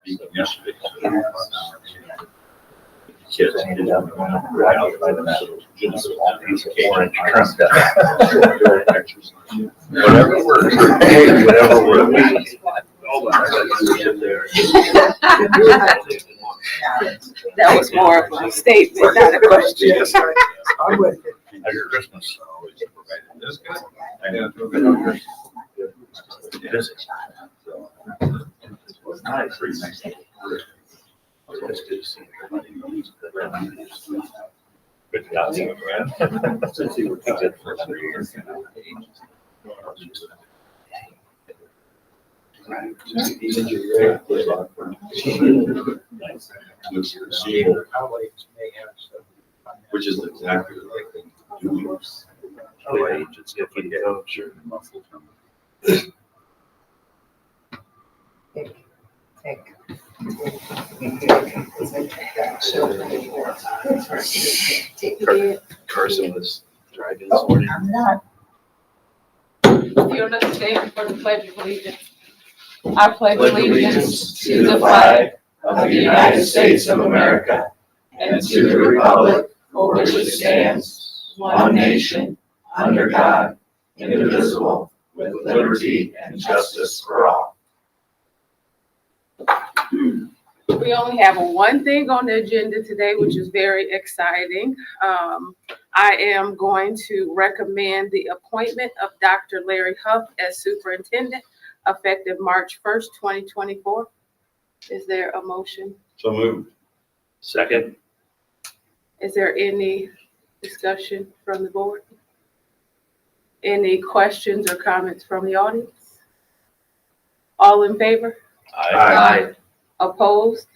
yesterday. Kids ended up right out by the just whatever works. Whatever works. That was more of a statement, not a question. I'm with you. How's your Christmas? This good. I know. It is. It was nice. Pretty nice. It's good to see everybody. Good job, man. Since you were good for 3 years, you know. Which is exactly the right thing to do. Oh, yeah, just get the coach or muscle from. Carson was driving this morning. I'm not. If you don't understand for the Pledge of Allegiance. I pledge allegiance to the flag of the United States of America and to the republic for which it stands, one nation, under God, indivisible, with liberty and justice for all. We only have one thing on the agenda today, which is very exciting. I am going to recommend the appointment of Dr. Larry Huff as superintendent effective March 1st, 2024. Is there a motion? So moved. Second. Is there any discussion from the board? Any questions or comments from the audience? All in favor? Aye. Opposed?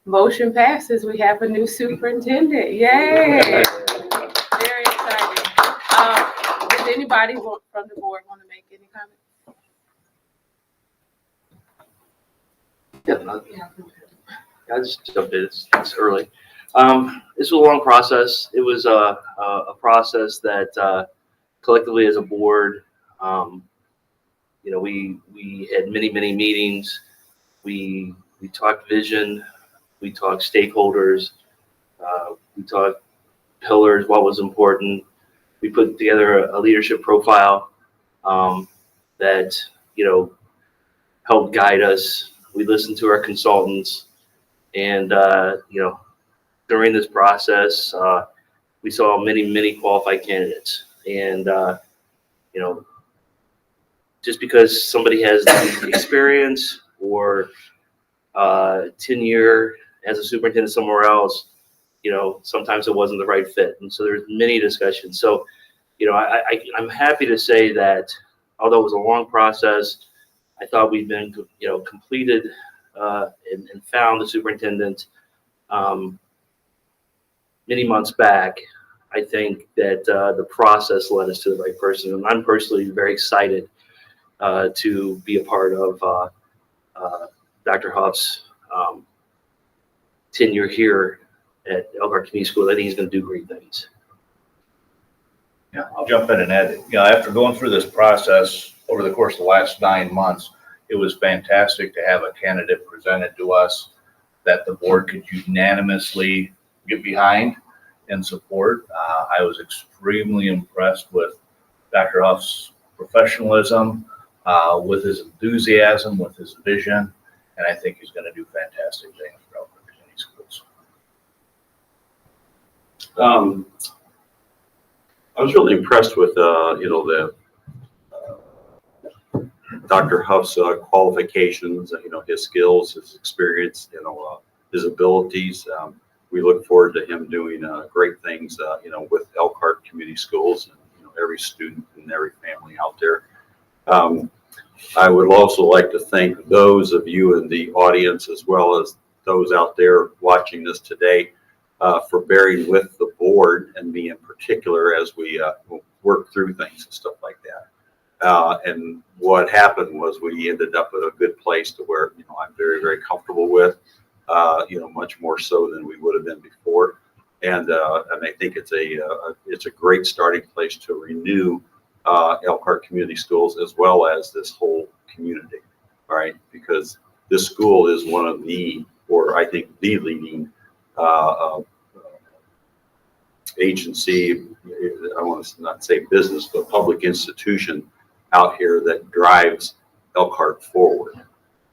Motion passes. We have a new superintendent. Yay! Very exciting. Does anybody from the board want to make any comments? I just jumped in. It's early. This was a long process. It was a process that collectively as a board, we had many meetings. We talked vision. We talked stakeholders. We talked pillars. What was important. We put together a leadership profile that helped guide us. We listened to our consultants, and during this process, we saw many qualified candidates. And just because somebody has the experience or tenure as a superintendent somewhere else, sometimes it wasn't the right fit. And so there's many discussions. So, I'm happy to say that although it was a long process, I thought we'd been, completed and found the superintendent many months back. I think that the process led us to the right person, and I'm personally very excited to be a part of Dr. Huff's tenure here at Elkhart Community School. I think he's going to do great things. Yeah, I'll jump in and add, after going through this process over the course of the last 9 months, it was fantastic to have a candidate presented to us that the board could unanimously get behind and support. I was extremely impressed with Dr. Huff's professionalism, with his enthusiasm, with his vision, and I think he's going to do fantastic things for Elkhart Community Schools. I was really impressed with Dr. Huff's qualifications, his skills, his experience, his abilities. We look forward to him doing great things, with Elkhart Community Schools and every student and every family out there. I would also like to thank those of you in the audience, as well as those out there watching this today, for bearing with the board and me in particular as we work through things and stuff like that. And what happened was we ended up at a good place to where I'm very comfortable with, much more so than we would have been before. And I think it's a great starting place to renew Elkhart Community Schools as well as this whole community. All right, because this school is one of the, or I think the leading agency, I want to not say business, but public institution out here that drives Elkhart forward.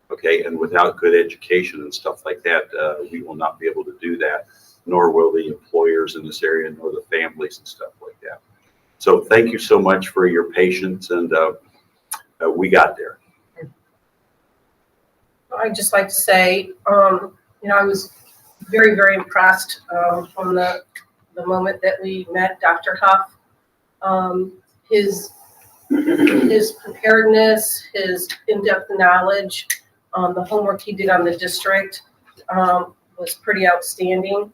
Okay, and without good education and stuff like that, we will not be able to do that, nor will the employers in this area, nor the families and stuff like that. So thank you so much for your patience, and we got there. I'd just like to say, I was very, very impressed from the moment that we met Dr. Huff. His preparedness, his in-depth knowledge, the homework he did on the district was pretty outstanding.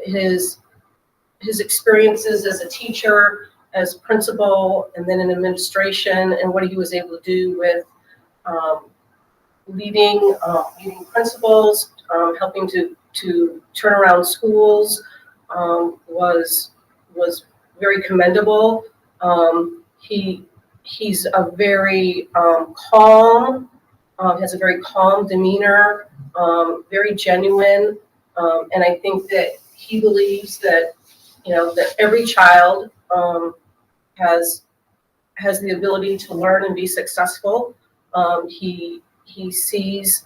His experiences as a teacher, as principal, and then in administration, and what he was able to do with leading principals, helping to turn around schools, was very commendable. He's a very calm, has a very calm demeanor, very genuine, and I think that he believes that that every child has the ability to learn and be successful. He sees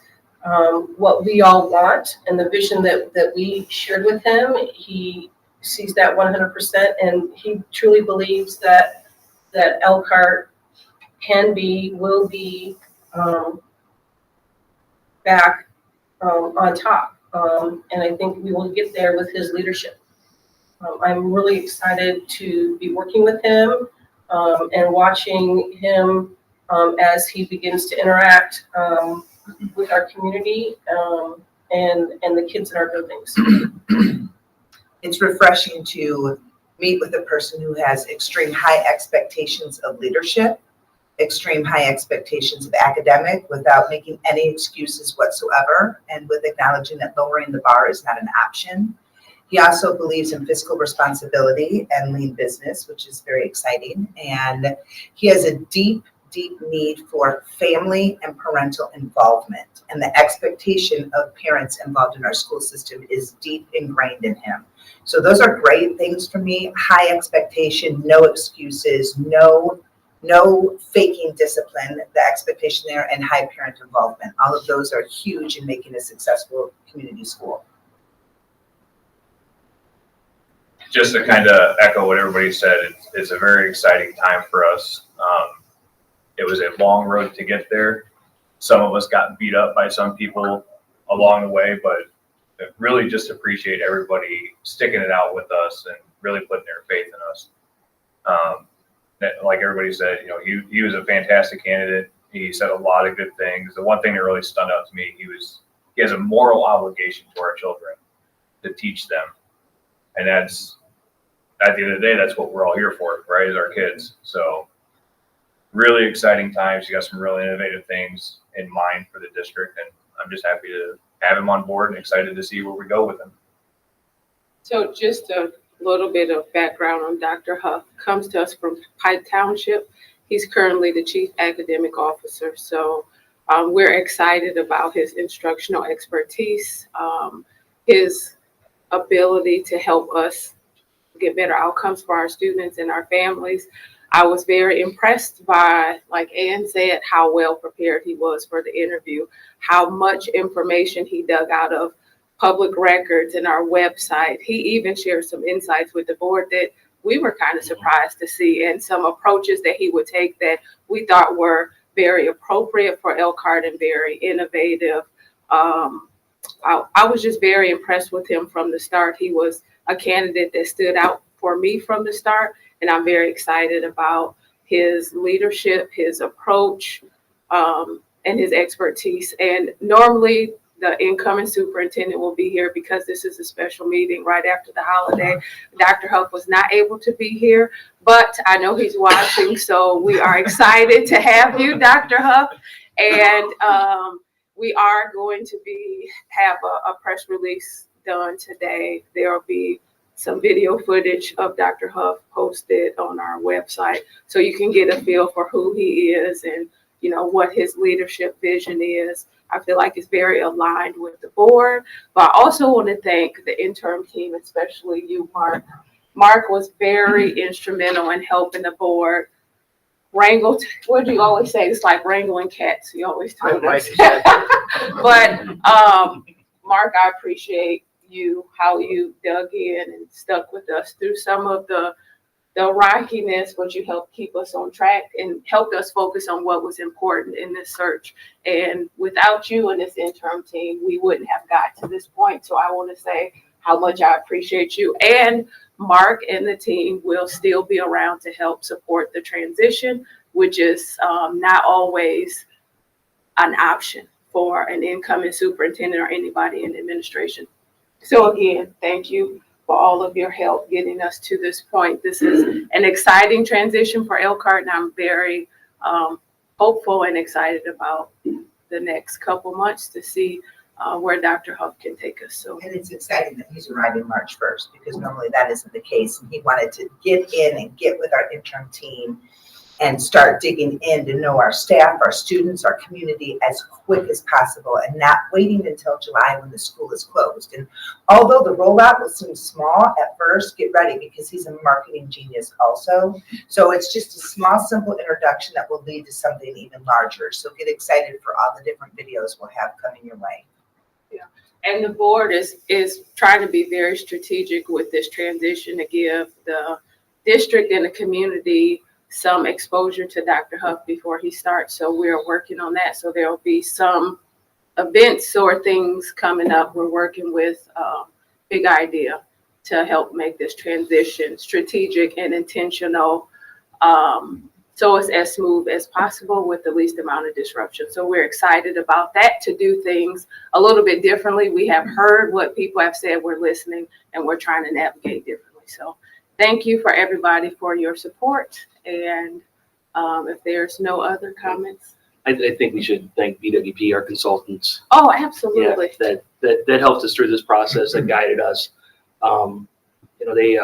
what we all want and the vision that we shared with him. He sees that 100%, and he truly believes that Elkhart will be back on top. And I think we will get there with his leadership. I'm really excited to be working with him and watching him as he begins to interact with our community and the kids in our buildings. It's refreshing to meet with a person who has extreme high expectations of leadership, extreme high expectations of academic without making any excuses whatsoever, and with acknowledging that lowering the bar is not an option. He also believes in fiscal responsibility and lean business, which is very exciting. And he has a deep need for family and parental involvement. And the expectation of parents involved in our school system is deep ingrained in him. So those are great things for me. High expectation, no excuses, no faking discipline, the expectation there, and high parent involvement. All of those are huge in making a successful community school. Just to kind of echo what everybody said, it's a very exciting time for us. It was a long road to get there. Some of us got beat up by some people along the way, but really just appreciate everybody sticking it out with us and really putting their faith in us. Like everybody said, he was a fantastic candidate. He said a lot of good things. The one thing that really stood out to me, he has a moral obligation to our children to teach them. And that's, at the end of the day, that's what we're all here for, right, is our kids. So really exciting times. You got some really innovative things in mind for the district, and I'm just happy to have him on board and excited to see where we go with him. So just a little bit of background on Dr. Huff. Comes to us from Pike Township. He's currently the Chief Academic Officer. So we're excited about his instructional expertise, his ability to help us get better outcomes for our students and our families. I was very impressed by, like Ann said, how well prepared he was for the interview, how much information he dug out of public records and our website. He even shared some insights with the board that we were kind of surprised to see, and some approaches that he would take that we thought were very appropriate for Elkhart and very innovative. I was just very impressed with him from the start. He was a candidate that stood out for me from the start, and I'm very excited about his leadership, his approach, and his expertise. And normally the incoming superintendent will be here because this is a special meeting right after the holiday. Dr. Huff was not able to be here, but I know he's watching, so we are excited to have you, Dr. Huff. And we are going to have a press release done today. There will be some video footage of Dr. Huff posted on our website, so you can get a feel for who he is and you know, what his leadership vision is. I feel like it's very aligned with the board, but I also want to thank the interim team, especially you, Mark. Mark was very instrumental in helping the board wrangle. What do you always say? It's like wrangling cats. You always told us. But Mark, I appreciate you, how you dug in and stuck with us through some of the rockiness, but you helped keep us on track and helped us focus on what was important in this search. And without you and this interim team, we wouldn't have got to this point. So I want to say how much I appreciate you. And Mark and the team will still be around to help support the transition, which is not always an option for an incoming superintendent or anybody in administration. So again, thank you for all of your help getting us to this point. This is an exciting transition for Elkhart, and I'm very hopeful and excited about the next couple months to see where Dr. Huff can take us. So, And it's exciting that he's arriving March 1st, because normally that isn't the case. And he wanted to get in and get with our interim team and start digging in to know our staff, our students, our community as quick as possible, and not waiting until July when the school is closed. And although the rollout will seem small at first, get ready, because he's a marketing genius also. So it's just a small, simple introduction that will lead to something even larger. So get excited for all the different videos we'll have coming your way. and the board is trying to be very strategic with this transition to give the district and the community some exposure to Dr. Huff before he starts. So we're working on that. So there'll be some events or things coming up. We're working with Big Idea to help make this transition strategic and intentional, so it's as smooth as possible with the least amount of disruption. So we're excited about that, to do things a little bit differently. We have heard what people have said, we're listening, and we're trying to navigate differently. So thank you for everybody for your support. And if there's no other comments. I think we should thank BWP, our consultants. Oh, absolutely. Yeah, that helped us through this process, that guided us. They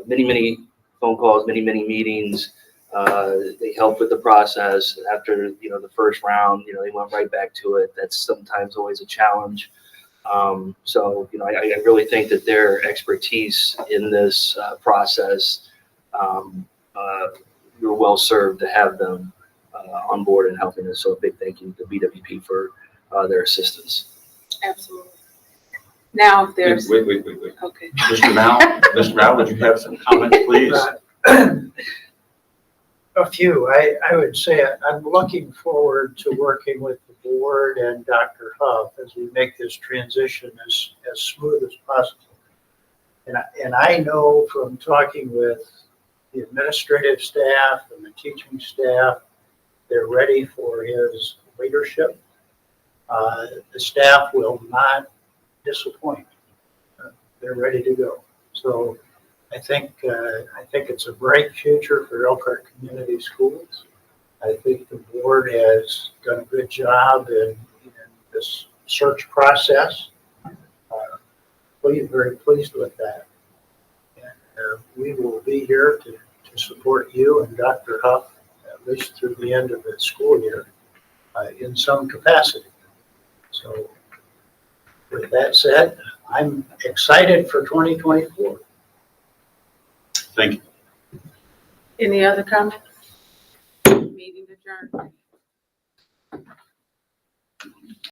many phone calls, many meetings. They helped with the process. After the first round, they went right back to it. That's sometimes always a challenge. So I really think that their expertise in this process, we're well served to have them on board and helping us. So a big thank you to BWP for their assistance. Absolutely. Now, if there's Wait. okay. Mr. Mao, would you have some comments, please? A few. I would say I'm looking forward to working with the board and Dr. Huff as we make this transition as smooth as possible. And I know from talking with the administrative staff and the teaching staff, they're ready for his leadership. The staff will not disappoint. They're ready to go. So I think it's a bright future for Elkhart Community Schools. I think the board has done a good job in this search process. Very pleased with that. And we will be here to support you and Dr. Huff at least through the end of the school year in some capacity. So with that said, I'm excited for 2024. Thank you. Any other comments? Meeting adjourned.